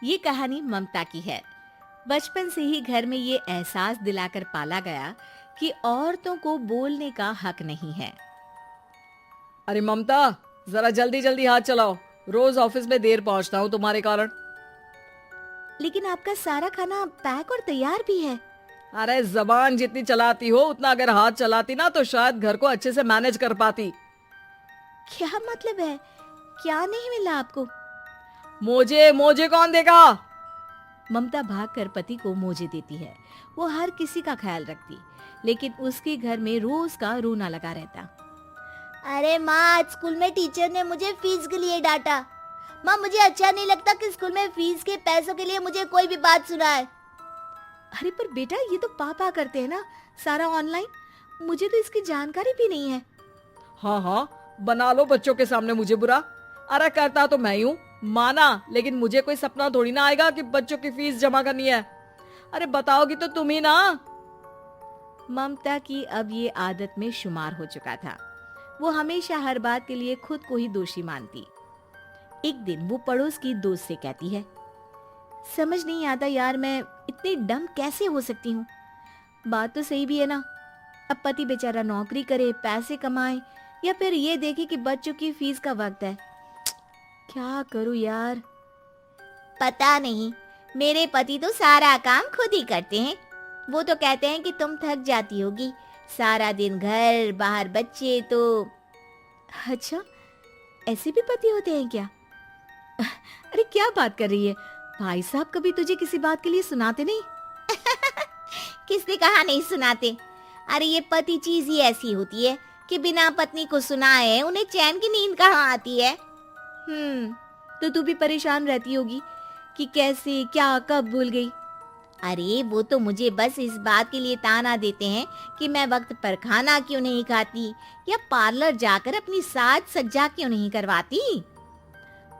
ये कहानी ममता की है। बचपन से ही घर में ये एहसास दिलाकर पाला गया कि औरतों को बोलने का हक नहीं है। अरे ममता, जरा जल्दी जल्दी हाथ चलाओ। रोज ऑफिस में देर पहुंचता हूँ तुम्हारे कारण। लेकिन आपका सारा खाना पैक और तैयार भी है। अरे जबान जितनी चलाती हो उतना अगर हाथ चलाती ना तो शायद घर को अच्छे से मैनेज कर पाती। क्या मतलब है? क्या नहीं मिला आपको? मोजे मोजे कौन देगा? ममता भागकर पति को मोजे देती है। वो हर किसी का ख्याल रखती, लेकिन उसके घर में रोज का रोना लगा रहता। अरे माँ, आज स्कूल में टीचर ने मुझे फीस के लिए डांटा। माँ, मुझे अच्छा नहीं लगता कि स्कूल में फीस के पैसों के लिए मुझे कोई भी बात सुनाए। अरे पर बेटा, ये तो पापा करते हैं ना, सारा ऑनलाइन। मुझे तो इसकी जानकारी भी नहीं है। हाँ हाँ, बना लो बच्चों के सामने मुझे बुरा। अरे करता तो मैं ही हूँ, माना, लेकिन मुझे कोई सपना थोड़ी ना आएगा कि बच्चों की फीस जमा करनी है। अरे बताओगी तो तुम ही ना। ममता की अब ये आदत में शुमार हो चुका था। वो हमेशा हर बात के लिए खुद को ही दोषी मानती। एक दिन वो पड़ोस की दोस्त से कहती है, समझ नहीं आता यार, मैं इतनी डम कैसे हो सकती हूँ। बात तो सही भी है ना। अब पति बेचारा नौकरी करे, पैसे कमाए, या फिर ये देखे कि बच्चों की फीस का वक्त है। क्या करूँ यार। पता नहीं, मेरे पति तो सारा काम खुद ही करते हैं। वो तो कहते हैं कि तुम थक जाती होगी, सारा दिन घर बाहर बच्चे। तो अच्छा, ऐसे भी पति होते हैं क्या? अरे क्या बात कर रही है? भाई साहब कभी तुझे किसी बात के लिए सुनाते नहीं? किसने कहा नहीं सुनाते? अरे ये पति चीज ही ऐसी होती है कि बिना पत्नी को सुनाए उन्हें चैन की नींद कहाँ आती है। तो तू भी परेशान रहती होगी कि कैसे, क्या, कब भूल गई। अरे वो तो मुझे बस इस बात के लिए ताना देते हैं कि मैं वक्त पर खाना क्यों नहीं खाती, या पार्लर जाकर अपनी साज सज्जा क्यों नहीं करवाती।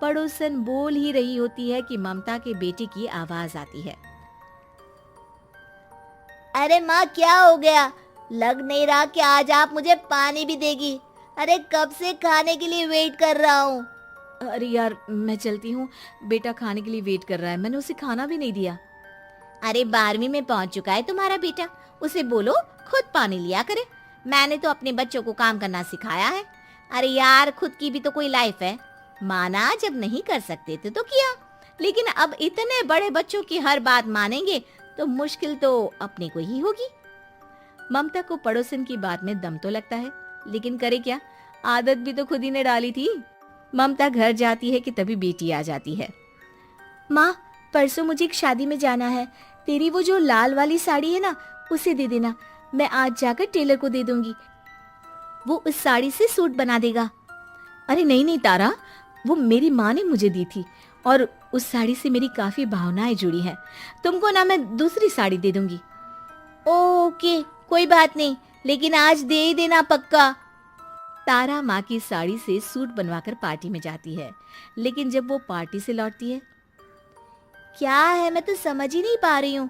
पड़ोसन बोल ही रही होती है कि ममता के बेटे की आवाज आती है। अरे माँ, क्या हो गया? लग नहीं रहा कि आज आप मुझे पानी भी देगी। अरे कब से खाने के लिए वेट कर रहा हूँ। अरे यार, मैं चलती हूँ। बेटा खाने के लिए वेट कर रहा है, मैंने उसे खाना भी नहीं दिया। अरे 12वीं में पहुंच चुका है तुम्हारा बेटा, उसे बोलो खुद पानी लिया करे। मैंने तो अपने बच्चों को काम करना सिखाया है। अरे यार, खुद की भी तो कोई लाइफ है। माना जब नहीं कर सकते थे तो किया, लेकिन अब इतने बड़े बच्चों की हर बात मानेंगे तो मुश्किल तो अपने को ही होगी। ममता को पड़ोसन की बात में दम तो लगता है, लेकिन करे क्या, आदत भी तो खुद ही ने डाली थी। ममता घर जाती है कि तभी बेटी आ जाती है। माँ, परसों मुझे एक शादी में जाना है। तेरी वो जो लाल वाली साड़ी है ना, उसे दे देना। मैं आज जाकर टेलर को दे दूंगी, वो उस साड़ी से सूट बना देगा। अरे नहीं नहीं तारा, वो मेरी माँ ने मुझे दी थी और उस साड़ी से मेरी काफी भावनाएं जुड़ी हैं। तुमको ना मैं दूसरी साड़ी दे दूंगी। ओके, कोई बात नहीं, लेकिन आज दे ही देना पक्का। तारा माँ की साड़ी से सूट बनवाकर पार्टी में जाती है, लेकिन जब वो पार्टी से लौटती है, क्या है, मैं तो समझ ही नहीं पा रही हूँ।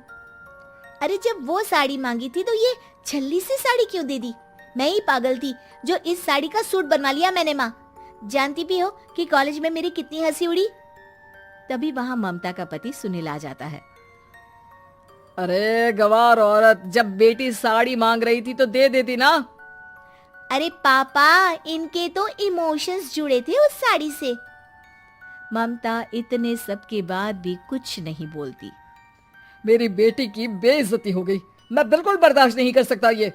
अरे जब वो साड़ी मांगी थी तो ये छल्ली सी साड़ी क्यों दे दी? मैं ही पागल थी जो इस साड़ी का सूट बनवा लिया मैंने। माँ, जानती भी हो कि कॉलेज में मेरी कितनी हंसी उड़ी। तभी वहां ममता का पति सुनील आ जाता है। अरे गवार औरत, जब बेटी साड़ी मांग रही थी तो दे देती ना। अरे पापा, इनके तो इमोशंस जुड़े थे उस साड़ी से। ममता इतने सब के बाद भी कुछ नहीं बोलती। मेरी बेटी की बेइज्जती हो गई। मैं बिल्कुल बर्दाश्त नहीं कर सकता ये।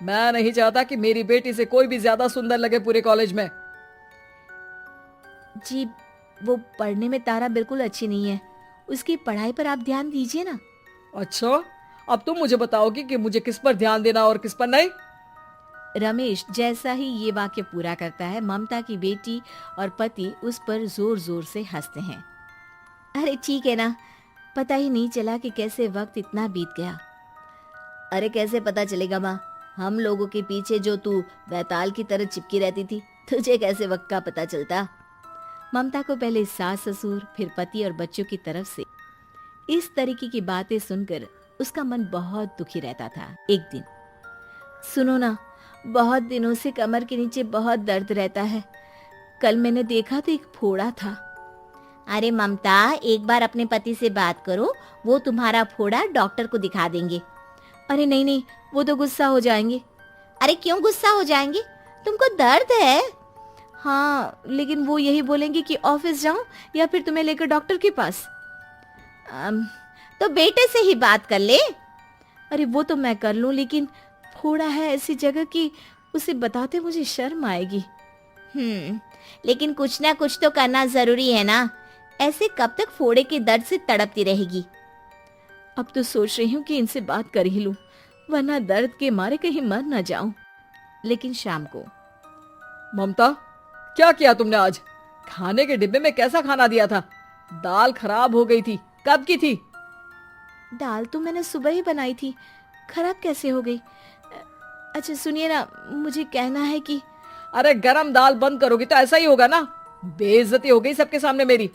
मैं नहीं चाहता कि मेरी बेटी से कोई भी ज्यादा सुंदर लगे पूरे कॉलेज में। जी, वो पढ़ने में तारा बिल्कुल अच्छी नहीं है, उसकी पढ़ाई पर आप ध्यान दीजिए ना। अच्छा, अब तुम मुझे बताओगी कि मुझे किस पर ध्यान देना और किस पर नहीं। रमेश जैसा ही ये वाक्य पूरा करता है, ममता की बेटी और पति उस पर जोर जोर से हंसते हैं। अरे ठीक है ना, पता ही नहीं चला कि कैसे वक्त इतना बीत गया। अरे कैसे पता चलेगा माँ, हम लोगों के पीछे जो तू बैताल की तरह चिपकी रहती थी, तुझे कैसे वक्त का पता चलता। ममता को पहले सास ससुर, फिर पति और बच्चों की तरफ से इस तरीके की बातें सुनकर उसका मन बहुत दुखी रहता था। एक दिन, सुनो ना, बहुत दिनों से कमर के नीचे बहुत दर्द रहता है। कल मैंने देखा तो एक फोड़ा था। अरे ममता, एक बार अपने पति से बात करो, वो तुम्हारा फोड़ा डॉक्टर को दिखा देंगे। अरे नहीं नहीं, वो तो गुस्सा हो जाएंगे। अरे क्यों गुस्सा हो जाएंगे? तुमको दर्द है? हाँ, लेकिन वो यही बोलेंगे कि ऑफिस जाऊं या फिर तुम्हें लेकर डॉक्टर के पास। तो बेटे से ही बात कर ले। अरे वो तो मैं कर लूं, लेकिन फोड़ा है ऐसी जगह कि उसे बताते मुझे शर्म आएगी। लेकिन कुछ ना कुछ तो करना जरूरी है ना। ऐसे कब तक फोड़े के दर्द से तड़पती रहेगी? अब तो सोच रही हूँ कि इनसे बात कर ही लूं, वरना दर्द के मारे कहीं मर ना जाऊं। लेकिन शाम को, ममता, क्या किया तुमने आज? खाने के डिब्बे में कैसा खाना दिया था? दाल खराब हो गई थी। कब की थी? दाल तो मैंने सुबह ही बनाई थी, खराब कैसे हो गई? अच्छा सुनिए ना, मुझे कहना है कि अरे गरम दाल बंद करोगी तो ऐसा ही होगा ना। बेइज्जती हो गई सबके सामने मेरी।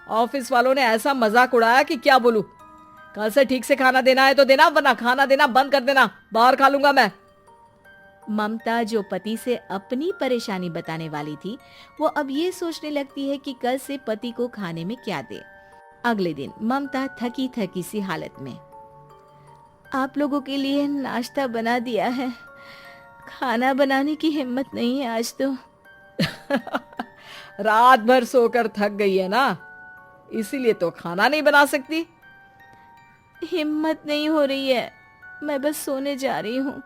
ऑफिस वालों ने ऐसा मजाक उड़ाया कि क्या बोलूं। कल से ठीक से खाना देना है तो देना, वरना खाना देना बंद कर देना। बाहर खा लूंगा मैं। ममता, जो पति से अपनी परेशानी बताने वाली थी, वो अब ये सोचने लगती है कि कल से पति को खाने में क्या दे। अगले दिन ममता थकी थकी सी हालत में, आप लोगों के लिए नाश्ता बना दिया है, खाना बनाने की हिम्मत नहीं है आज तो। रात भर सोकर थक गई है ना, इसीलिए तो खाना नहीं बना सकती। हिम्मत नहीं हो रही है, मैं बस सोने जा रही हूँ।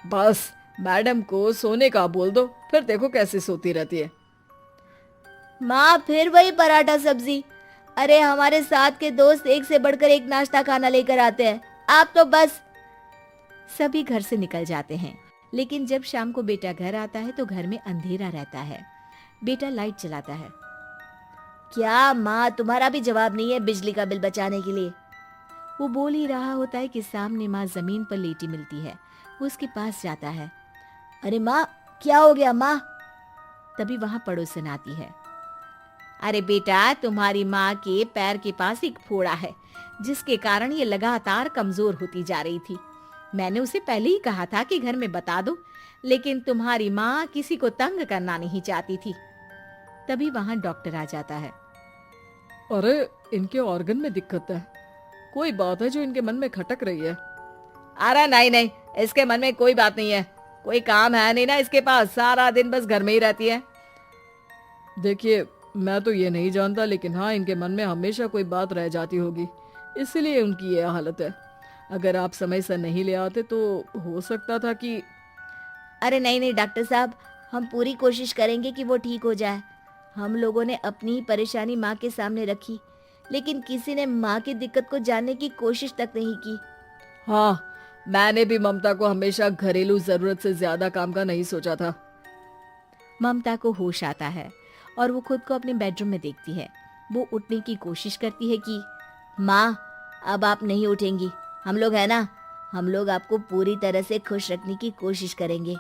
बस मैडम को सोने का बोल दो, फिर देखो कैसे सोती रहती है। माँ, फिर वही पराठा सब्जी। अरे हमारे साथ के दोस्त एक से बढ़कर एक नाश्ता खाना लेकर आते हैं, आप तो बस। सभी घर से निकल जाते हैं, लेकिन जब शाम को बेटा घर आता है तो घर में अंधेरा रहता है। बेटा लाइट जलाता है। क्या माँ, तुम्हारा भी जवाब नहीं है बिजली का बिल बचाने के लिए? वो बोल ही रहा होता है कि सामने माँ जमीन पर लेटी मिलती है। वो उसके पास जाता है। अरे माँ, क्या हो गया माँ? तभी वहां पड़ोसन आती है। अरे बेटा, तुम्हारी माँ के पैर के पास एक फोड़ा है, जिसके कारण ये लगातार कमजोर होती जा रही थी। मैंने उसे पहले ही कहा था कि घर में बता दो, लेकिन तुम्हारी माँ किसी को तंग करना नहीं चाहती थी। तभी वहां डॉक्टर आ जाता है। अरे इनके ऑर्गन में दिक्कत है, कोई बात है जो इनके मन में खटक रही है। अरे नहीं नहीं, इसके मन में कोई बात नहीं है, कोई काम है नहीं ना इसके पास, सारा दिन बस घर में ही रहती है। देखिए, मैं तो ये नहीं जानता, लेकिन हाँ, इनके मन में हमेशा कोई बात रह जाती होगी, इसीलिए उनकी ये हालत है। अगर आप समय से नहीं ले आते तो हो सकता था कि। अरे नहीं नहीं डॉक्टर साहब, हम पूरी कोशिश करेंगे कि वो ठीक हो जाए। हम लोगों ने अपनी ही परेशानी माँ के सामने रखी, लेकिन किसी ने माँ की दिक्कत को जानने की कोशिश तक नहीं की। हाँ, मैंने भी ममता को हमेशा घरेलू जरूरत से ज्यादा काम का नहीं सोचा था। ममता को होश आता है और वो खुद को अपने बेडरूम में देखती है। वो उठने की कोशिश करती है कि माँ, अब आप नहीं उठेंगी, हम लोग है ना, हम लोग आपको पूरी तरह से खुश रखने की कोशिश करेंगे।